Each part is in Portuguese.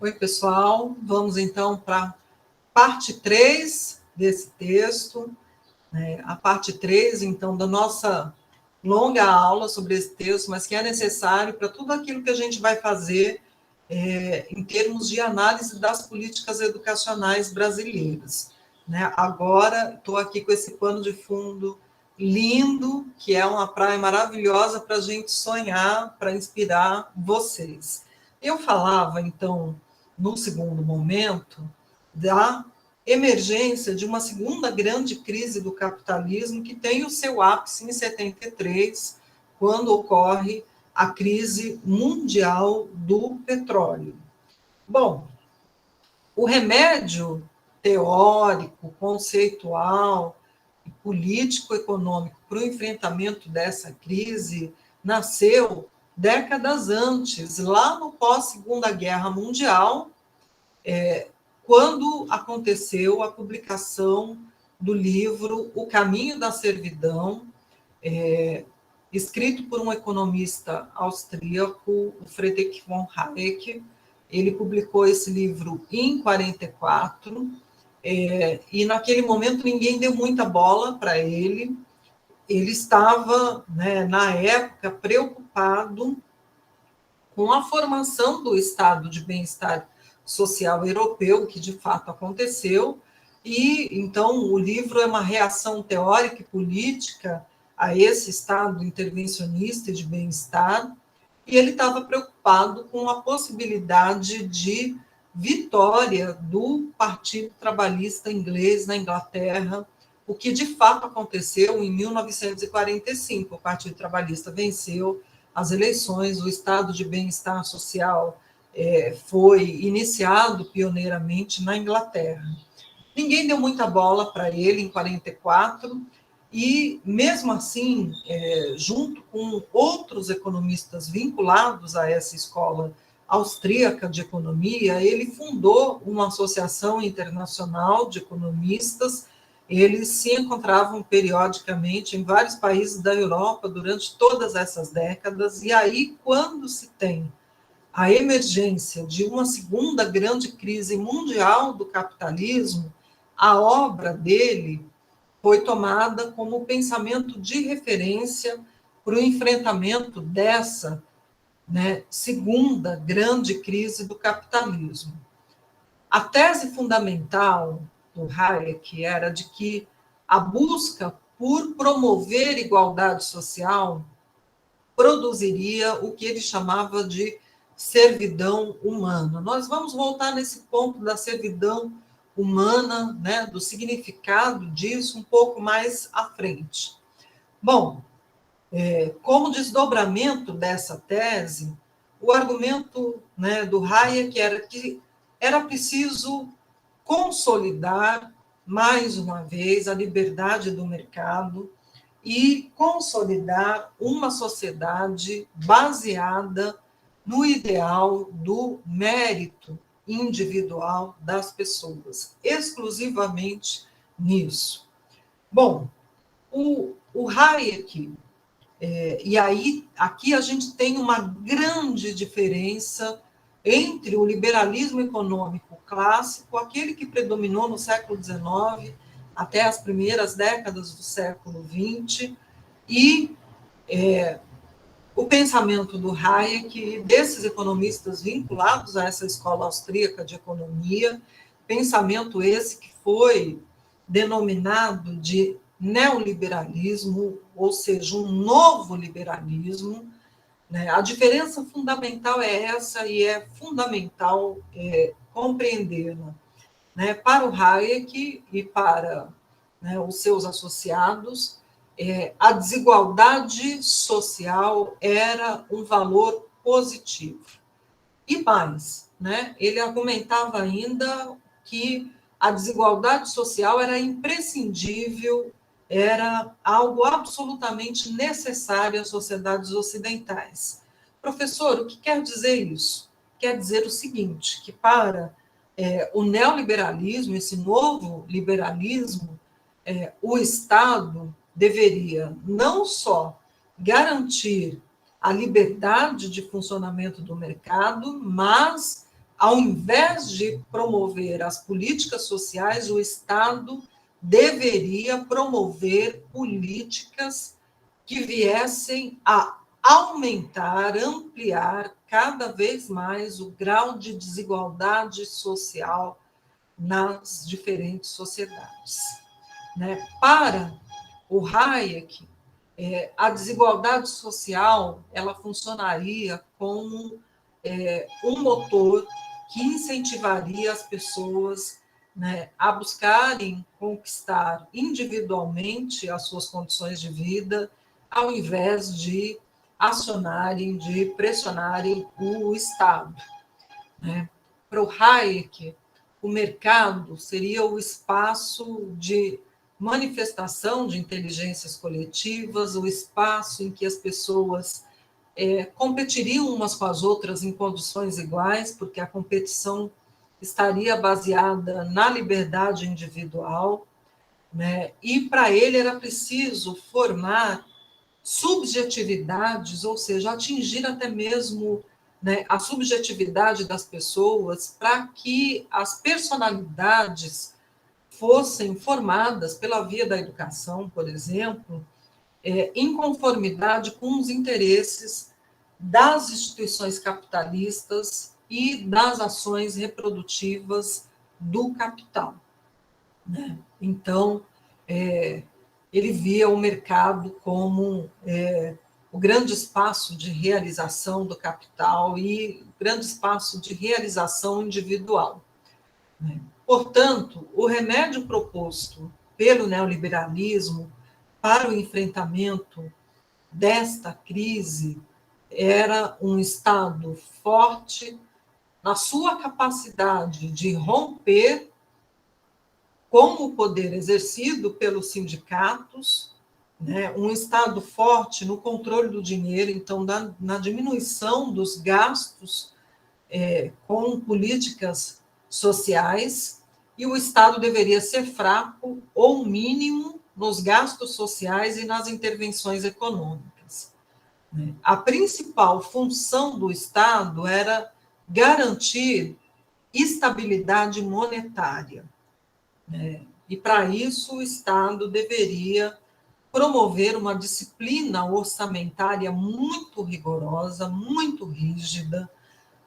Oi, pessoal. Vamos então para a parte 3 desse texto, né? A parte 3, então, da nossa longa aula sobre esse texto, mas que é necessário para tudo aquilo que a gente vai fazer em termos de análise das políticas educacionais brasileiras, né? Agora, estou aqui com esse pano de fundo lindo, que é uma praia maravilhosa para a gente sonhar, para inspirar vocês. Eu falava, então, no segundo momento, da emergência de uma segunda grande crise do capitalismo, que tem o seu ápice em 73, quando ocorre a crise mundial do petróleo. Bom, o remédio teórico, conceitual e político-econômico para o enfrentamento dessa crise nasceu décadas antes, lá no pós-Segunda Guerra Mundial, quando aconteceu a publicação do livro O Caminho da Servidão, escrito por um economista austríaco, o Friedrich von Hayek. Ele publicou esse livro em 44, e naquele momento ninguém deu muita bola para ele. Ele estava, né, na época, preocupado com a formação do estado de bem-estar social europeu, que de fato aconteceu, e então o livro é uma reação teórica e política a esse estado intervencionista de bem-estar, e ele estava preocupado com a possibilidade de vitória do Partido Trabalhista Inglês na Inglaterra, o que de fato aconteceu em 1945. O Partido Trabalhista venceu as eleições, o estado de bem-estar social foi iniciado pioneiramente na Inglaterra. Ninguém deu muita bola para ele em 44, e mesmo assim, junto com outros economistas vinculados a essa escola austríaca de economia, ele fundou uma associação internacional de economistas. Eles se encontravam periodicamente em vários países da Europa durante todas essas décadas, e aí, quando se tem a emergência de uma segunda grande crise mundial do capitalismo, a obra dele foi tomada como pensamento de referência para o enfrentamento dessa, né, segunda grande crise do capitalismo. A tese fundamental do Hayek era de que a busca por promover igualdade social produziria o que ele chamava de servidão humana. Nós vamos voltar nesse ponto da servidão humana, né, do significado disso um pouco mais à frente. Bom, como desdobramento dessa tese, o argumento, né, do Hayek era que era preciso consolidar, mais uma vez, a liberdade do mercado e consolidar uma sociedade baseada no ideal do mérito individual das pessoas, exclusivamente nisso. Bom, o Hayek, e aí aqui a gente tem uma grande diferença entre o liberalismo econômico clássico, aquele que predominou no século XIX até as primeiras décadas do século XX, e o pensamento do Hayek e desses economistas vinculados a essa escola austríaca de economia, pensamento esse que foi denominado de neoliberalismo, ou seja, um novo liberalismo, né? A diferença fundamental é essa, e é fundamental compreendê-la, né? Para o Hayek e para, né, os seus associados, a desigualdade social era um valor positivo. E mais, né, ele argumentava ainda que a desigualdade social era imprescindível, era algo absolutamente necessário às sociedades ocidentais. Professor, o que quer dizer isso? Quer dizer o seguinte, que para o neoliberalismo, esse novo liberalismo, o Estado deveria não só garantir a liberdade de funcionamento do mercado, mas ao invés de promover as políticas sociais, o Estado deveria promover políticas que viessem a aumentar, ampliar cada vez mais o grau de desigualdade social nas diferentes sociedades. Né? Para o Hayek, a desigualdade social ela funcionaria como um motor que incentivaria as pessoas, né, a buscarem conquistar individualmente as suas condições de vida, ao invés de acionarem, de pressionarem o Estado. Né? Para o Hayek, o mercado seria o espaço de manifestação de inteligências coletivas, o espaço em que as pessoas competiriam umas com as outras em condições iguais, porque a competição estaria baseada na liberdade individual, né? E para ele era preciso formar subjetividades, ou seja, atingir até mesmo, né, a subjetividade das pessoas para que as personalidades fossem formadas pela via da educação, por exemplo, em conformidade com os interesses das instituições capitalistas e das ações reprodutivas do capital. Né? Então, ele via o mercado como o grande espaço de realização do capital e o grande espaço de realização individual. Né? Portanto, o remédio proposto pelo neoliberalismo para o enfrentamento desta crise era um Estado forte na sua capacidade de romper com o poder exercido pelos sindicatos, né, um Estado forte no controle do dinheiro, então, na diminuição dos gastos com políticas sociais, e o Estado deveria ser fraco ou mínimo nos gastos sociais e nas intervenções econômicas. A principal função do Estado era garantir estabilidade monetária. E, para isso, o Estado deveria promover uma disciplina orçamentária muito rigorosa, muito rígida,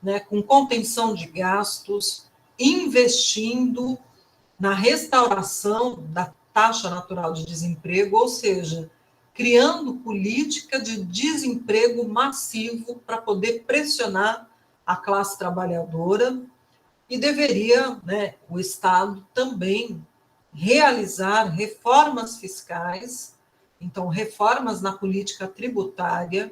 né, com contenção de gastos, investindo na restauração da taxa natural de desemprego, ou seja, criando política de desemprego massivo para poder pressionar a classe trabalhadora, e deveria, né, o Estado também realizar reformas fiscais, então, reformas na política tributária,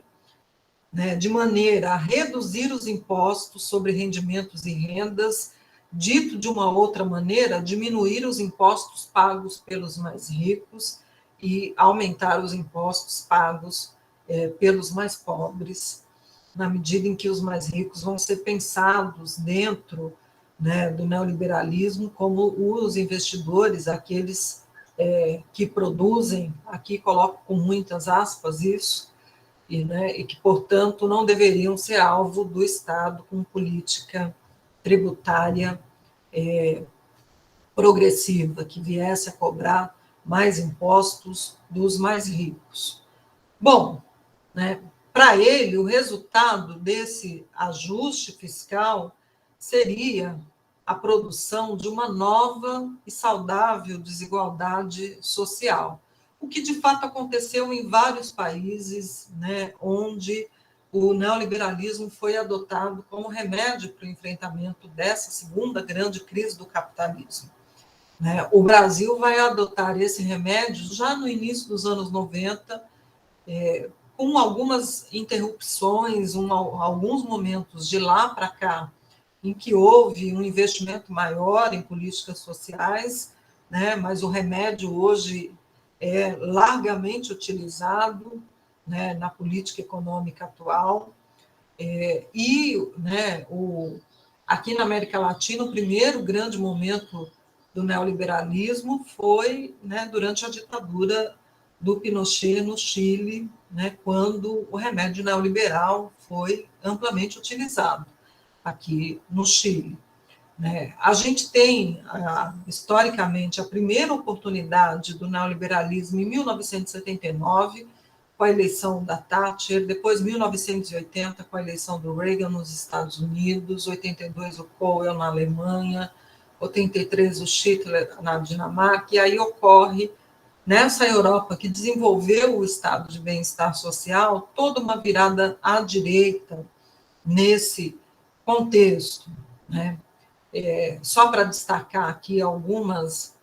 né, de maneira a reduzir os impostos sobre rendimentos e rendas, dito de uma outra maneira, diminuir os impostos pagos pelos mais ricos e aumentar os impostos pagos pelos mais pobres, na medida em que os mais ricos vão ser pensados dentro, né, do neoliberalismo como os investidores, aqueles que produzem, aqui coloco com muitas aspas isso, e que, portanto, não deveriam ser alvo do Estado com política tributária progressiva, que viesse a cobrar mais impostos dos mais ricos. Bom, né, para ele, o resultado desse ajuste fiscal seria a produção de uma nova e saudável desigualdade social, o que de fato aconteceu em vários países, né, onde o neoliberalismo foi adotado como remédio para o enfrentamento dessa segunda grande crise do capitalismo. Né? O Brasil vai adotar esse remédio já no início dos anos 90, com algumas interrupções, alguns momentos de lá para cá, em que houve um investimento maior em políticas sociais, né, mas o remédio hoje é largamente utilizado, né, na política econômica atual. Né, aqui na América Latina, o primeiro grande momento do neoliberalismo foi, né, durante a ditadura do Pinochet no Chile, né, quando o remédio neoliberal foi amplamente utilizado. aqui no Chile. Né? A gente tem, historicamente, a primeira oportunidade do neoliberalismo em 1979, com a eleição da Thatcher, depois 1980, com a eleição do Reagan nos Estados Unidos, 82 o Kohl na Alemanha, 83 o Hitler na Dinamarca, e aí ocorre, nessa Europa que desenvolveu o estado de bem-estar social, toda uma virada à direita nesse contexto, né? Só para destacar aqui algumas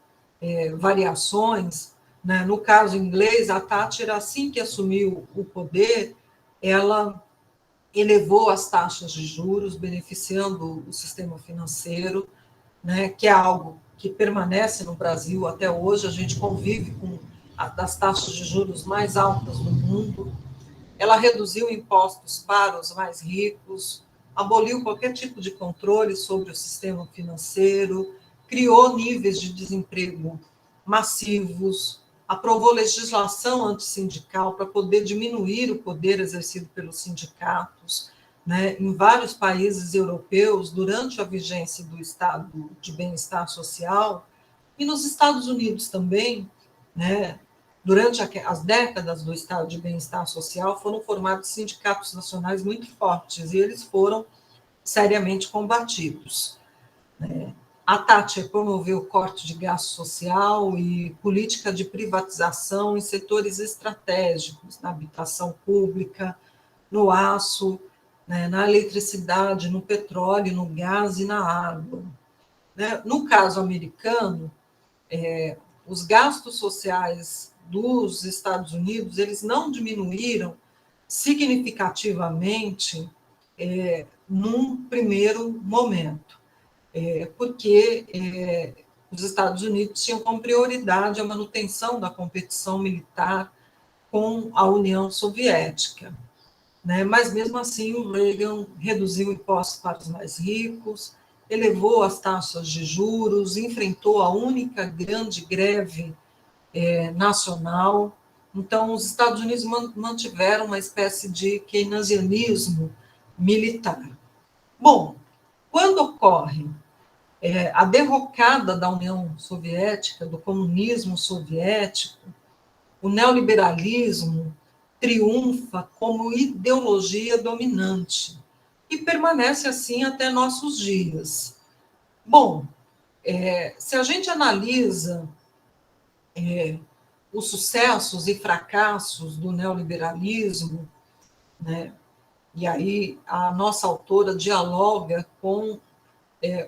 variações, né? No caso inglês, a Thatcher, assim que assumiu o poder, ela elevou as taxas de juros, beneficiando o sistema financeiro, né? Que é algo que permanece no Brasil até hoje, a gente convive com das taxas de juros mais altas do mundo. Ela reduziu impostos para os mais ricos, aboliu qualquer tipo de controle sobre o sistema financeiro, criou níveis de desemprego massivos, aprovou legislação antissindical para poder diminuir o poder exercido pelos sindicatos, né, em vários países europeus, durante a vigência do estado de bem-estar social, e nos Estados Unidos também, né, durante as décadas do estado de bem-estar social, foram formados sindicatos nacionais muito fortes, e eles foram seriamente combatidos. A Thatcher promoveu corte de gasto social e política de privatização em setores estratégicos, na habitação pública, no aço, né, na eletricidade, no petróleo, no gás e na água. Né? No caso americano, os gastos sociais dos Estados Unidos, eles não diminuíram significativamente num primeiro momento, porque os Estados Unidos tinham como prioridade a manutenção da competição militar com a União Soviética. Né? Mas, mesmo assim, o Reagan reduziu impostos para os mais ricos, elevou as taxas de juros, enfrentou a única grande greve nacional. Então, os Estados Unidos mantiveram uma espécie de keynesianismo militar. Bom, quando ocorre a derrocada da União Soviética, do comunismo soviético, o neoliberalismo triunfa como ideologia dominante e permanece assim até nossos dias. Bom, se a gente analisa os sucessos e fracassos do neoliberalismo, né, e aí a nossa autora dialoga com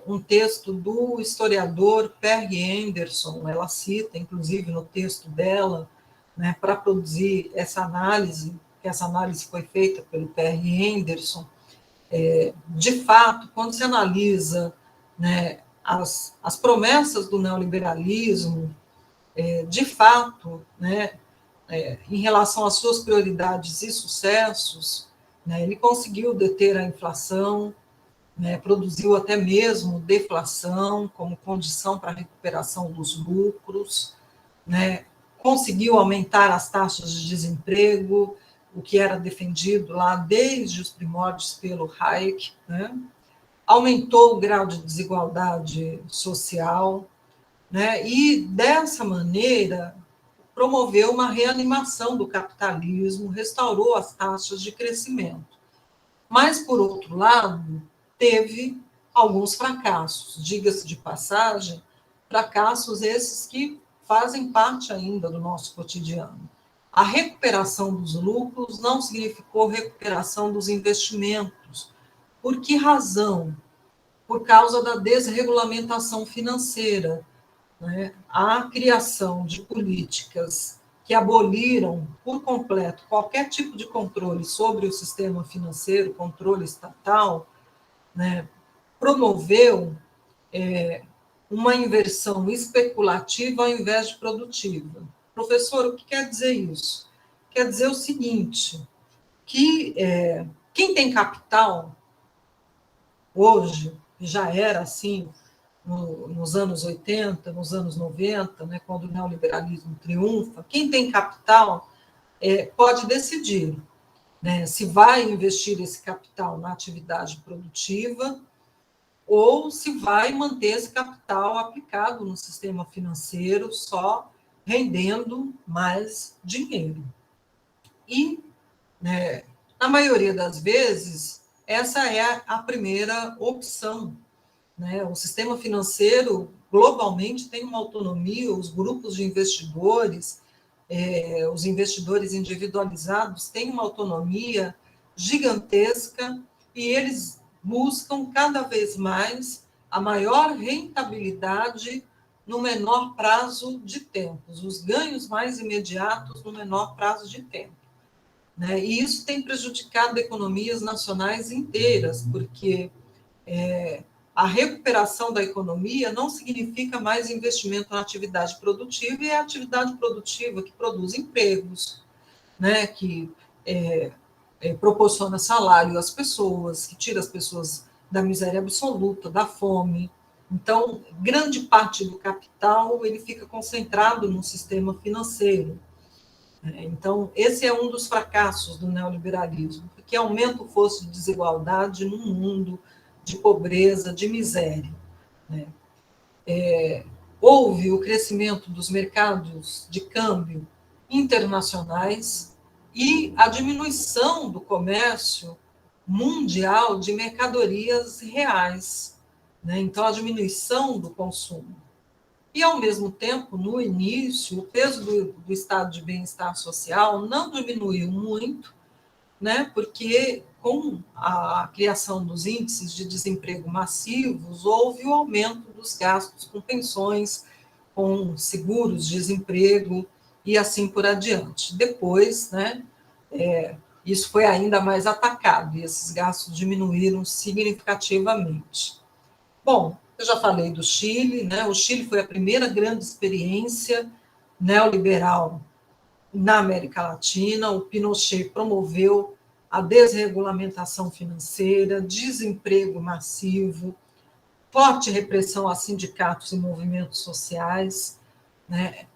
um texto do historiador Perry Anderson, ela cita, inclusive, no texto dela, né, para produzir essa análise, que essa análise foi feita pelo Perry Anderson. De fato, quando se analisa, né, as promessas do neoliberalismo, de fato, né, em relação às suas prioridades e sucessos, né, ele conseguiu deter a inflação, né, produziu até mesmo deflação como condição para a recuperação dos lucros, né, conseguiu aumentar as taxas de desemprego, o que era defendido lá desde os primórdios pelo Hayek, né, aumentou o grau de desigualdade social, né, e dessa maneira promoveu uma reanimação do capitalismo, restaurou as taxas de crescimento. Mas, por outro lado, teve alguns fracassos, diga-se de passagem, fracassos esses que fazem parte ainda do nosso cotidiano. A recuperação dos lucros não significou recuperação dos investimentos. Por que razão? Por causa da desregulamentação financeira, né? A criação de políticas que aboliram por completo qualquer tipo de controle sobre o sistema financeiro, controle estatal, né, promoveu uma inversão especulativa ao invés de produtiva. Professor, o que quer dizer isso? Quer dizer o seguinte, que quem tem capital hoje, já era assim nos anos 80, nos anos 90, né, quando o neoliberalismo triunfa, quem tem capital pode decidir, né, se vai investir esse capital na atividade produtiva ou se vai manter esse capital aplicado no sistema financeiro, só rendendo mais dinheiro. E, né, na maioria das vezes, essa é a primeira opção, né? O sistema financeiro, globalmente, tem uma autonomia, os grupos de investidores, os investidores individualizados têm uma autonomia gigantesca e eles buscam cada vez mais a maior rentabilidade no menor prazo de tempo, os ganhos mais imediatos no menor prazo de tempo, né? E isso tem prejudicado economias nacionais inteiras, porque a recuperação da economia não significa mais investimento na atividade produtiva, e é a atividade produtiva que produz empregos, né, que proporciona salário às pessoas, que tira as pessoas da miséria absoluta, da fome. Então, grande parte do capital ele fica concentrado no sistema financeiro. Então, esse é um dos fracassos do neoliberalismo, porque aumenta o fosso de desigualdade num mundo de pobreza, de miséria, né? Houve o crescimento dos mercados de câmbio internacionais e a diminuição do comércio mundial de mercadorias reais, né? Então, a diminuição do consumo. E, ao mesmo tempo, no início, o peso do estado de bem-estar social não diminuiu muito, né? Porque com a criação dos índices de desemprego massivos, houve o aumento dos gastos com pensões, com seguros de desemprego e assim por adiante. Depois, né, isso foi ainda mais atacado e esses gastos diminuíram significativamente. Bom, eu já falei do Chile, né? O Chile foi a primeira grande experiência neoliberal na América Latina. O Pinochet promoveu a desregulamentação financeira, desemprego massivo, forte repressão a sindicatos e movimentos sociais, né?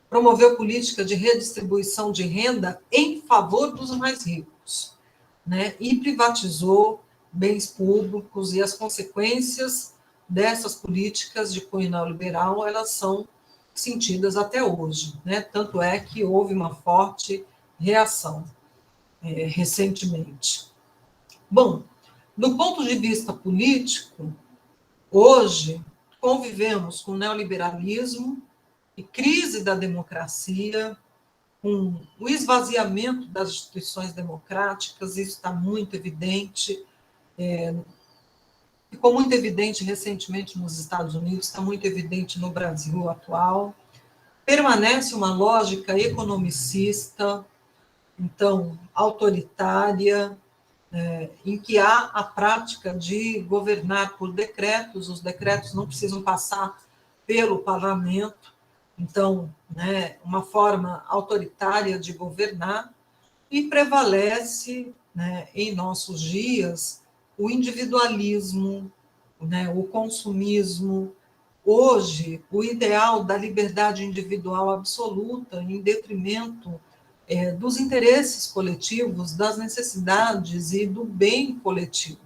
Promoveu política de redistribuição de renda em favor dos mais ricos, né? E privatizou bens públicos, e as consequências dessas políticas de cunho neoliberal, elas são sentidas até hoje, né? Tanto é que houve uma forte reação recentemente. Bom, do ponto de vista político, hoje convivemos com neoliberalismo e crise da democracia, com o esvaziamento das instituições democráticas, isso está muito evidente, ficou muito evidente recentemente nos Estados Unidos, está muito evidente no Brasil atual. Permanece uma lógica economicista, então, autoritária, em que há a prática de governar por decretos, os decretos não precisam passar pelo parlamento, então, né, uma forma autoritária de governar, e prevalece, né, em nossos dias o individualismo, né, o consumismo. Hoje, o ideal da liberdade individual absoluta em detrimento dos interesses coletivos, das necessidades e do bem coletivo.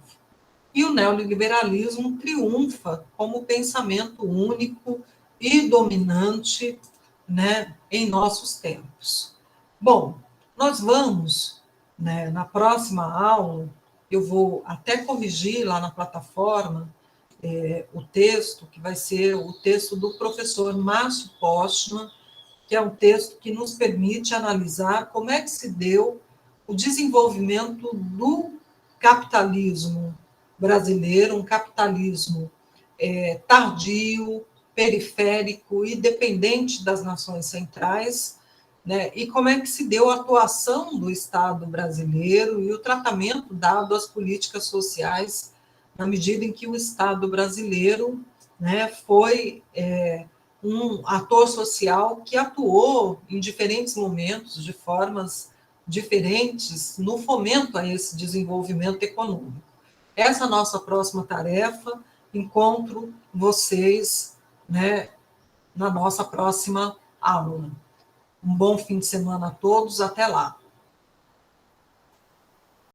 E o neoliberalismo triunfa como pensamento único e dominante, né, em nossos tempos. Bom, nós vamos, né, na próxima aula, eu vou até corrigir lá na plataforma o texto, que vai ser o texto do professor Márcio Postman, que é um texto que nos permite analisar como é que se deu o desenvolvimento do capitalismo brasileiro, um capitalismo tardio, periférico e dependente das nações centrais, né? E como é que se deu a atuação do Estado brasileiro e o tratamento dado às políticas sociais na medida em que o Estado brasileiro, né, foi um ator social que atuou em diferentes momentos, de formas diferentes, no fomento a esse desenvolvimento econômico. Essa é a nossa próxima tarefa. Encontro vocês, né, na nossa próxima aula. Um bom fim de semana a todos. Até lá.